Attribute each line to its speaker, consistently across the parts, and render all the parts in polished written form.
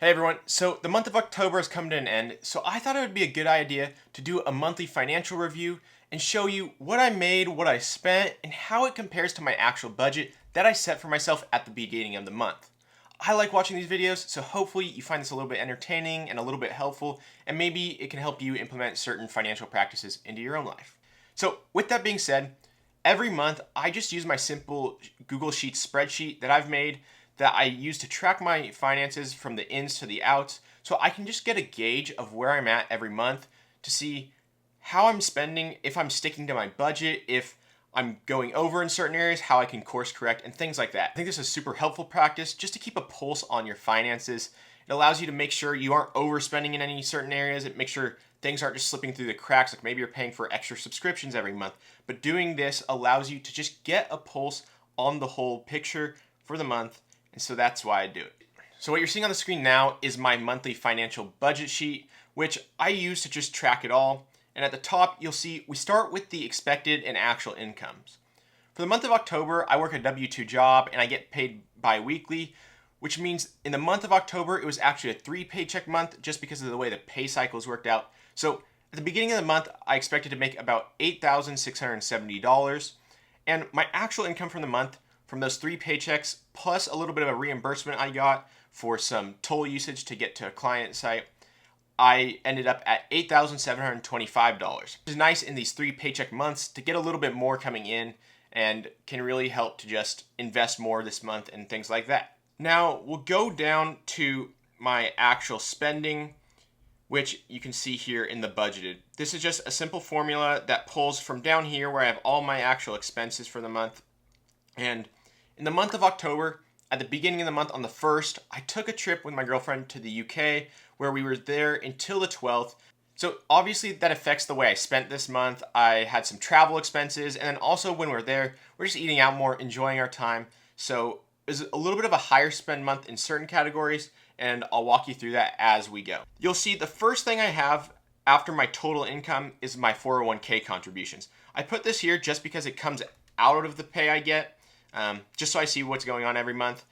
Speaker 1: Hey everyone, so the month of October has come to an end, so I thought it would be a good idea to do a monthly financial review and show you what I made, what I spent, and how it compares to my actual budget that I set for myself at the beginning of the month. I like watching these videos, so hopefully you find this a little bit entertaining and a little bit helpful, and maybe it can help you implement certain financial practices into your own life. So with that being said, every month I just use my simple Google Sheets spreadsheet that I've made that I use to track my finances from the ins to the outs, so I can just get a gauge of where I'm at every month to see how I'm spending, if I'm sticking to my budget, if I'm going over in certain areas, how I can course correct, and things like that. I think this is a super helpful practice just to keep a pulse on your finances. It allows you to make sure you aren't overspending in any certain areas. It makes sure things aren't just slipping through the cracks, like maybe you're paying for extra subscriptions every month. But doing this allows you to just get a pulse on the whole picture for the month, and so that's why I do it. So what you're seeing on the screen now is my monthly financial budget sheet, which I use to just track it all. And at the top, you'll see we start with the expected and actual incomes. For the month of October, I work a W-2 job and I get paid bi-weekly, which means in the month of October, it was actually a 3 paycheck month just because of the way the pay cycles worked out. So at the beginning of the month, I expected to make about $8,670. And my actual income from the month from those 3 paychecks, plus a little bit of a reimbursement I got for some toll usage to get to a client site, I ended up at $8,725. Which is nice in these 3 paycheck months to get a little bit more coming in and can really help to just invest more this month and things like that. Now we'll go down to my actual spending, which you can see here in the budgeted. This is just a simple formula that pulls from down here where I have all my actual expenses for the month. And in the month of October, at the beginning of the month on the 1st, I took a trip with my girlfriend to the UK where we were there until the 12th. So obviously that affects the way I spent this month. I had some travel expenses, and then also when we're there, we're just eating out more, enjoying our time. So it was a little bit of a higher spend month in certain categories, and I'll walk you through that as we go. You'll see the first thing I have after my total income is my 401k contributions. I put this here just because it comes out of the pay I get, just so I see what's going on every month.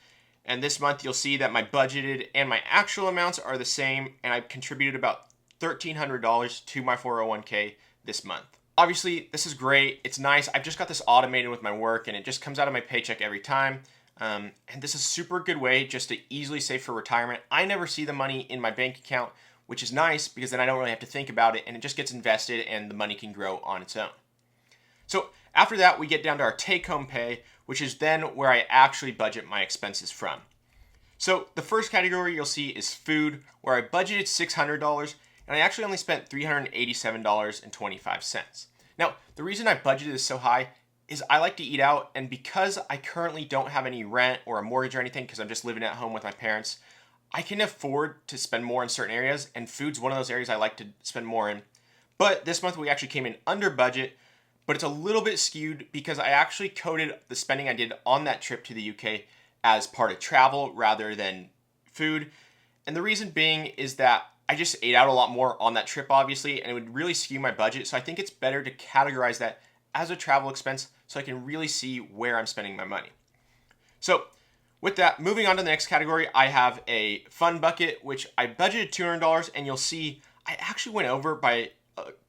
Speaker 1: And this month you'll see that my budgeted and my actual amounts are the same, and I've contributed about $1,300 to my 401k this month. Obviously, this is great. It's nice. I've just got this automated with my work, and it just comes out of my paycheck every time. And this is a super good way just to easily save for retirement. I never see the money in my bank account, which is nice because then I don't really have to think about it, and it just gets invested and the money can grow on its own. So after that, we get down to our take-home pay, which is then where I actually budget my expenses from. So the first category you'll see is food, where I budgeted $600, and I actually only spent $387.25. Now, the reason I budgeted this so high is I like to eat out, and because I currently don't have any rent or a mortgage or anything because I'm just living at home with my parents, I can afford to spend more in certain areas, and food's one of those areas I like to spend more in. But this month we actually came in under budget, but it's a little bit skewed because I actually coded the spending I did on that trip to the UK as part of travel rather than food. And the reason being is that I just ate out a lot more on that trip, obviously, and it would really skew my budget. So I think it's better to categorize that as a travel expense so I can really see where I'm spending my money. So with that, moving on to the next category, I have a fun bucket, which I budgeted $200, and you'll see I actually went over by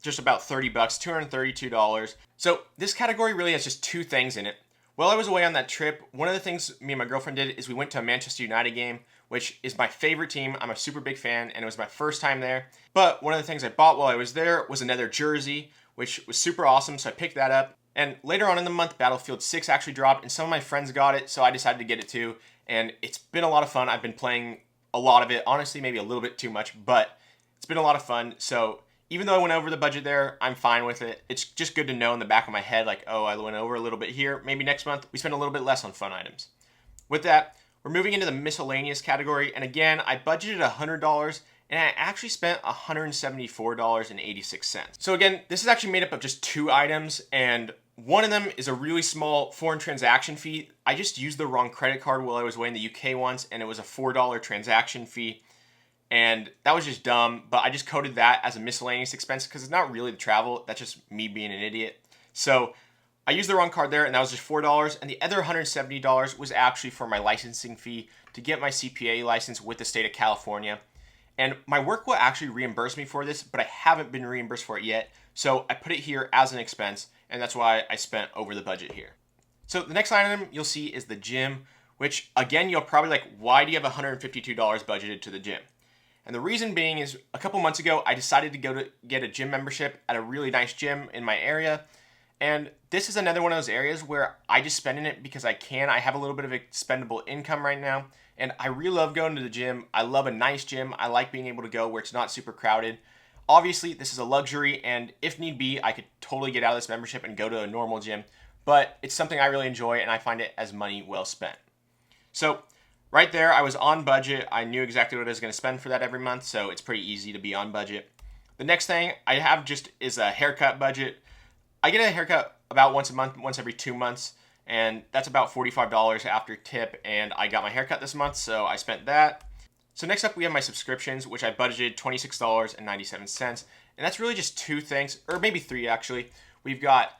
Speaker 1: just about $30, $232. So this category really has just two things in it. While I was away on that trip, one of the things me and my girlfriend did is we went to a Manchester United game, which is my favorite team. I'm a super big fan, and it was my first time there. But one of the things I bought while I was there was another jersey, which was super awesome, so I picked that up. And later on in the month, Battlefield 6 actually dropped, and some of my friends got it, so I decided to get it too. And it's been a lot of fun. I've been playing a lot of it, honestly, maybe a little bit too much, but it's been a lot of fun. So even though I went over the budget there, I'm fine with it. It's just good to know in the back of my head, like, oh, I went over a little bit here. Maybe next month we spend a little bit less on fun items. With that, we're moving into the miscellaneous category. And again, I budgeted $100 and I actually spent $174.86. So again, this is actually made up of just two items, and one of them is a really small foreign transaction fee. I just used the wrong credit card while I was away in the UK once, and it was a $4 transaction fee. And that was just dumb, but I just coded that as a miscellaneous expense because it's not really the travel. That's just me being an idiot. So I used the wrong card there, and that was just $4, and the other $170 was actually for my licensing fee to get my CPA license with the state of California. And my work will actually reimburse me for this, but I haven't been reimbursed for it yet, so I put it here as an expense, and that's why I spent over the budget here. So the next item you'll see is the gym, which again, you'll probably like, why do you have $152 budgeted to the gym? And the reason being is a couple months ago, I decided to go to get a gym membership at a really nice gym in my area. And this is another one of those areas where I just spend in it because I can. I have a little bit of expendable income right now. And I really love going to the gym. I love a nice gym. I like being able to go where it's not super crowded. Obviously, this is a luxury, and if need be, I could totally get out of this membership and go to a normal gym. But it's something I really enjoy, and I find it as money well spent. So right there, I was on budget. I knew exactly what I was going to spend for that every month, so it's pretty easy to be on budget. The next thing I have just is a haircut budget. I get a haircut about once a month, once every 2 months, and that's about $45 after tip, and I got my haircut this month, so I spent that. So next up, we have my subscriptions, which I budgeted $26.97, and that's really just two things, or maybe three actually. We've got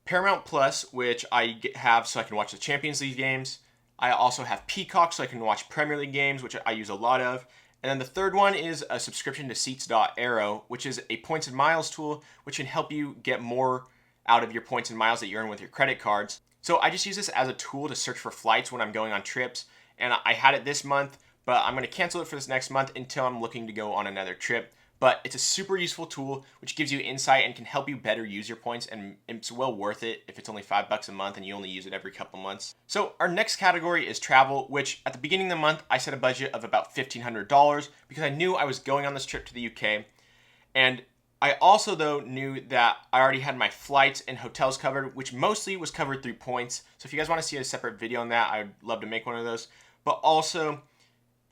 Speaker 1: Paramount Plus, which I have so I can watch the Champions League games. I also have Peacock, so I can watch Premier League games, which I use a lot of. And then the third one is a subscription to Seats.Arrow, which is a points and miles tool, which can help you get more out of your points and miles that you earn with your credit cards. So I just use this as a tool to search for flights when I'm going on trips. And I had it this month, but I'm going to cancel it for this next month until I'm looking to go on another trip. But it's a super useful tool which gives you insight and can help you better use your points, and it's well worth it if it's only $5 a month and you only use it every couple months. So our next category is travel, which at the beginning of the month I set a budget of about $1,500 because I knew I was going on this trip to the UK. And I also though knew that I already had my flights and hotels covered, which mostly was covered through points. So if you guys want to see a separate video on that, I'd love to make one of those. But also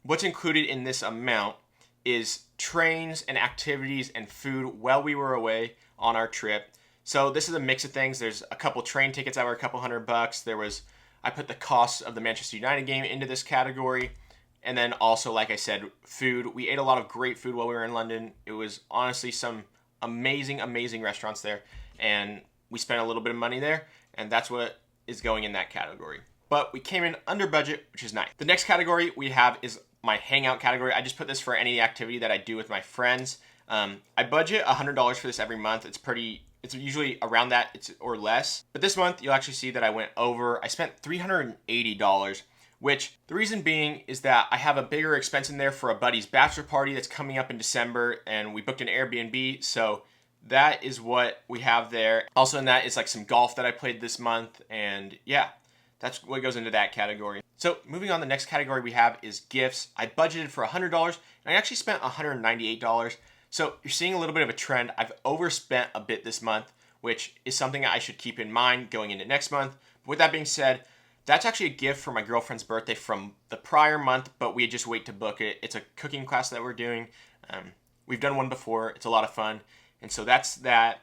Speaker 1: what's included in this amount is trains and activities and food while we were away on our trip. So this is a mix of things. There's a couple train tickets that were a couple $100. I put the cost of the Manchester United game into this category. And then also, like I said, food. We ate a lot of great food while we were in London. It was honestly some amazing, amazing restaurants there. And we spent a little bit of money there. And that's what is going in that category. But we came in under budget, which is nice. The next category we have is my hangout category. I just put this for any activity that I do with my friends. I budget $100 for this every month. It's usually around that or less. But this month you'll actually see that I went over. I spent $380, which the reason being is that I have a bigger expense in there for a buddy's bachelor party that's coming up in December, and we booked an Airbnb. So that is what we have there. Also in that is like some golf that I played this month, and yeah, that's what goes into that category. So moving on, the next category we have is gifts. I budgeted for $100 and I actually spent $198. So you're seeing a little bit of a trend. I've overspent a bit this month, which is something I should keep in mind going into next month. But with that being said, that's actually a gift for my girlfriend's birthday from the prior month, but we just wait to book it. It's a cooking class that we're doing. We've done one before. It's a lot of fun. And so that's that.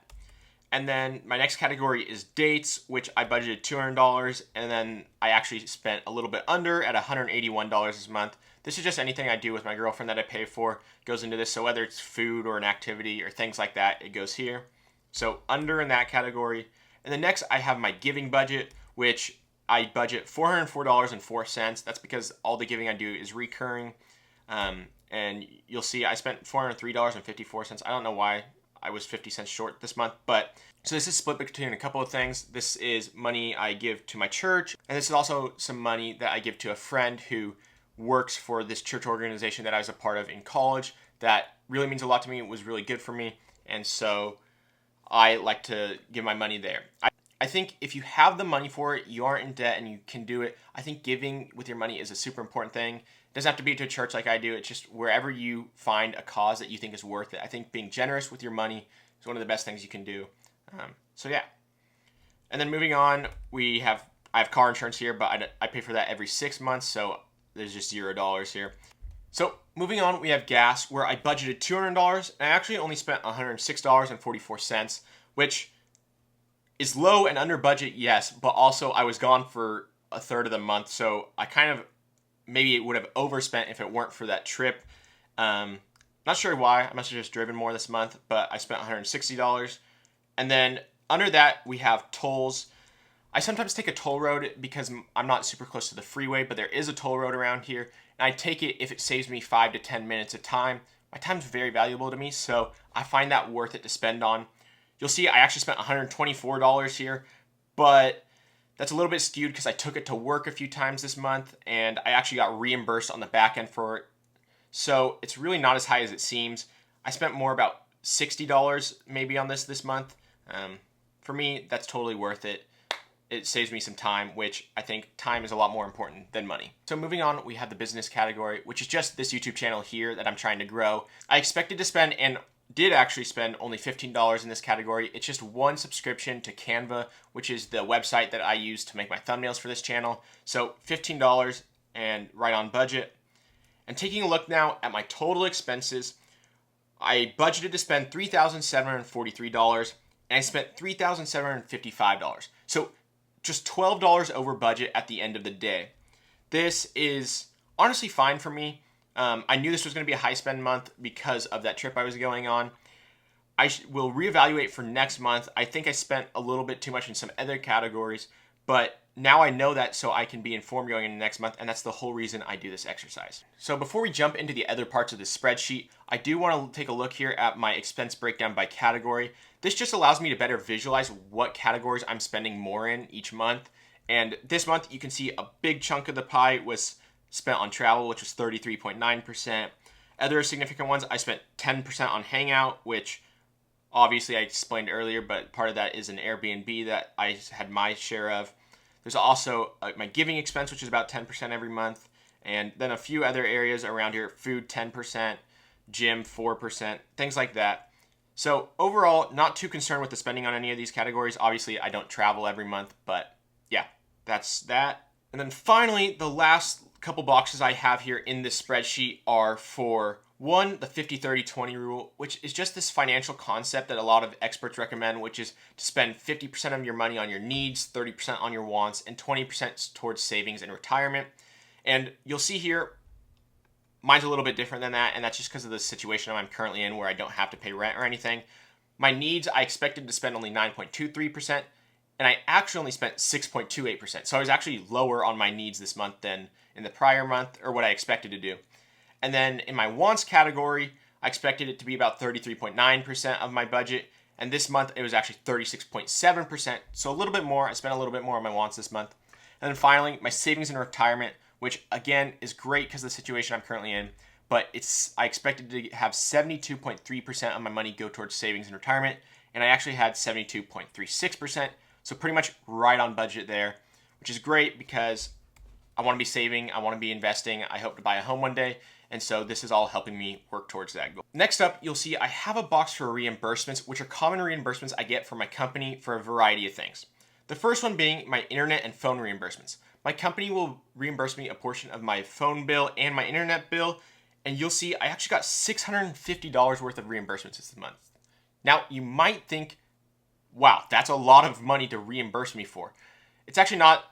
Speaker 1: And then my next category is dates, which I budgeted $200, and then I actually spent a little bit under at $181 this month. This is just anything I do with my girlfriend that I pay for goes into this. So whether it's food or an activity or things like that, it goes here. So under in that category. And then next I have my giving budget, which I budget $404.04. That's because all the giving I do is recurring. And you'll see I spent $403.54. I don't know why I was 50 cents short this month, but so this is split between a couple of things. This is money I give to my church, and this is also some money that I give to a friend who works for this church organization that I was a part of in college. That really means a lot to me. It was really good for me, and so I like to give my money there. I think if you have the money for it, you aren't in debt and you can do it. I think giving with your money is a super important thing. It doesn't have to be to a church like I do. It's just wherever you find a cause that you think is worth it. I think being generous with your money is one of the best things you can do. So yeah. And then moving on, I have car insurance here, but I pay for that every 6 months, so there's just $0 here. So moving on, we have gas, where I budgeted $200, and I actually only spent $106.44, which is low and under budget, yes, but also I was gone for a third of the month, so I kind of maybe it would have overspent if it weren't for that trip. Not sure why. I must have just driven more this month, but I spent $160. And then under that, we have tolls. I sometimes take a toll road because I'm not super close to the freeway, but there is a toll road around here, and I take it if it saves me 5 to 10 minutes of time. My time's very valuable to me, so I find that worth it to spend on. You'll see I actually spent $124 here, but that's a little bit skewed because I took it to work a few times this month, and I actually got reimbursed on the back end for it. So it's really not as high as it seems. I spent more about $60 maybe on this month. For me, that's totally worth it. It saves me some time, which I think time is a lot more important than money. So moving on, we have the business category, which is just this YouTube channel here that I'm trying to grow. I expected to spend and did actually spend only $15 in this category. It's just one subscription to Canva, which is the website that I use to make my thumbnails for this channel. So $15 and right on budget. And taking a look now at my total expenses, I budgeted to spend $3,743 and I spent $3,755. So just $12 over budget at the end of the day. This is honestly fine for me. I knew this was going to be a high spend month because of that trip I was going on. I will reevaluate for next month. I think I spent a little bit too much in some other categories, but now I know that so I can be informed going into next month, and that's the whole reason I do this exercise. So before we jump into the other parts of the spreadsheet, I do want to take a look here at my expense breakdown by category. This just allows me to better visualize what categories I'm spending more in each month. And this month, you can see a big chunk of the pie was spent on travel, which was 33.9%. Other significant ones, I spent 10% on Hangout, which obviously I explained earlier, but part of that is an Airbnb that I had my share of. There's also my giving expense, which is about 10% every month. And then a few other areas around here, food 10%, gym 4%, things like that. So overall, not too concerned with the spending on any of these categories. Obviously, I don't travel every month, but yeah, that's that. And then finally, the last couple boxes I have here in this spreadsheet are for one, the 50-30-20 rule, which is just this financial concept that a lot of experts recommend, which is to spend 50% of your money on your needs, 30% on your wants, and 20% towards savings and retirement. And you'll see here, mine's a little bit different than that, and that's just because of the situation I'm currently in where I don't have to pay rent or anything. My needs, I expected to spend only 9.23%, and I actually only spent 6.28%. So I was actually lower on my needs this month than in the prior month, or what I expected to do. And then in my wants category, I expected it to be about 33.9% of my budget, and this month it was actually 36.7%, so a little bit more. I spent a little bit more on my wants this month. And then finally, my savings and retirement, which again is great because of the situation I'm currently in, but I expected to have 72.3% of my money go towards savings and retirement, and I actually had 72.36%, so pretty much right on budget there, which is great because I want to be saving, I want to be investing, I hope to buy a home one day, and so this is all helping me work towards that goal. Next up, you'll see I have a box for reimbursements, which are common reimbursements I get from my company for a variety of things. The first one being my internet and phone reimbursements. My company will reimburse me a portion of my phone bill and my internet bill, and you'll see I actually got $650 worth of reimbursements this month. Now, you might think, wow, that's a lot of money to reimburse me for. It's actually not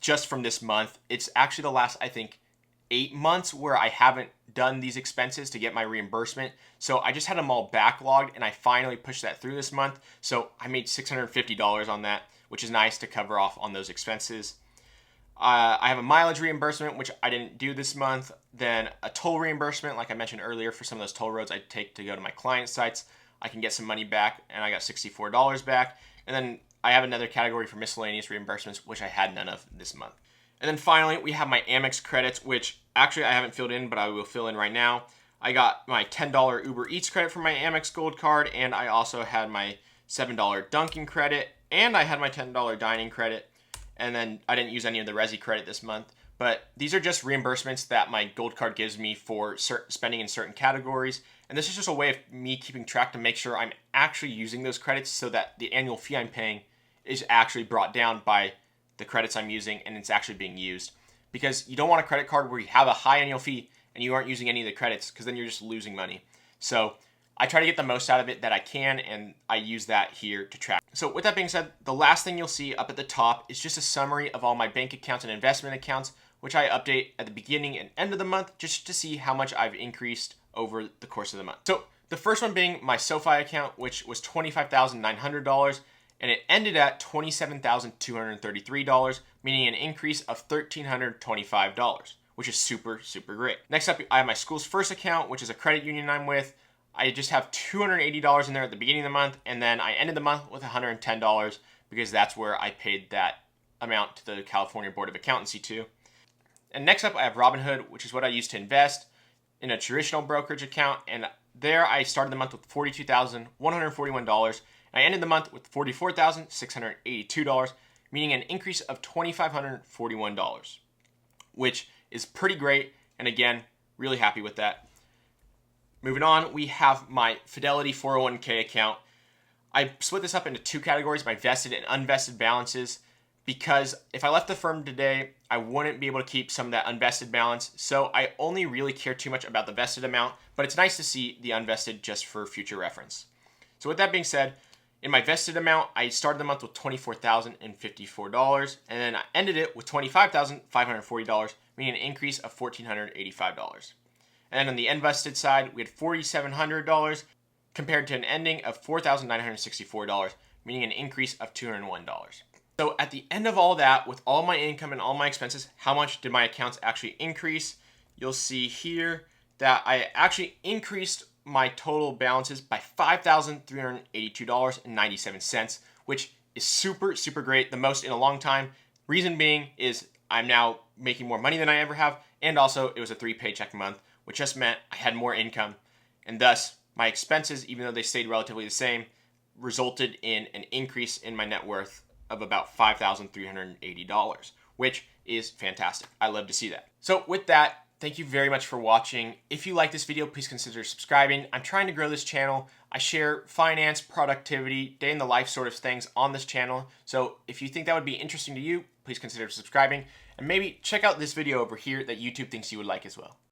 Speaker 1: just from this month. It's actually the last, I think, 8 months where I haven't done these expenses to get my reimbursement. So I just had them all backlogged, and I finally pushed that through this month. So I made $650 on that, which is nice to cover off on those expenses. I have a mileage reimbursement, which I didn't do this month. Then a toll reimbursement, like I mentioned earlier, for some of those toll roads I take to go to my client sites. I can get some money back, and I got $64 back. And then I have another category for miscellaneous reimbursements, which I had none of this month. And then finally, we have my Amex credits, which actually I haven't filled in, but I will fill in right now. I got my $10 Uber Eats credit from my Amex Gold card, and I also had my $7 Dunkin' credit, and I had my $10 dining credit. And then I didn't use any of the Resi credit this month. But these are just reimbursements that my Gold card gives me for spending in certain categories. And this is just a way of me keeping track to make sure I'm actually using those credits so that the annual fee I'm paying is actually brought down by the credits I'm using and it's actually being used. Because you don't want a credit card where you have a high annual fee and you aren't using any of the credits, because then you're just losing money. So I try to get the most out of it that I can, and I use that here to track. So with that being said, the last thing you'll see up at the top is just a summary of all my bank accounts and investment accounts, which I update at the beginning and end of the month just to see how much I've increased over the course of the month. So the first one being my SoFi account, which was $25,900, and it ended at $27,233, meaning an increase of $1,325, which is super, super great. Next up, I have my school's first account, which is a credit union I'm with. I just have $280 in there at the beginning of the month, and then I ended the month with $110 because that's where I paid that amount to the California Board of Accountancy to. And next up, I have Robinhood, which is what I use to invest in a traditional brokerage account, and there I started the month with $42,141, and I ended the month with $44,682, meaning an increase of $2,541, which is pretty great, and again, really happy with that. Moving on, we have my Fidelity 401k account. I split this up into two categories, my vested and unvested balances, because if I left the firm today, I wouldn't be able to keep some of that unvested balance. So I only really care too much about the vested amount, but it's nice to see the unvested just for future reference. So with that being said, in my vested amount, I started the month with $24,054, and then I ended it with $25,540, meaning an increase of $1,485. And then on the invested side, we had $4,700 compared to an ending of $4,964, meaning an increase of $201. So at the end of all that, with all my income and all my expenses, how much did my accounts actually increase? You'll see here that I actually increased my total balances by $5,382.97, which is super, super great, the most in a long time. Reason being is I'm now making more money than I ever have, and also it was a 3-paycheck month, which just meant I had more income, and thus my expenses, even though they stayed relatively the same, resulted in an increase in my net worth of about $5,380, which is fantastic. I love to see that. So with that, thank you very much for watching. If you like this video, please consider subscribing. I'm trying to grow this channel. I share finance, productivity, day in the life sort of things on this channel. So if you think that would be interesting to you, please consider subscribing, and maybe check out this video over here that YouTube thinks you would like as well.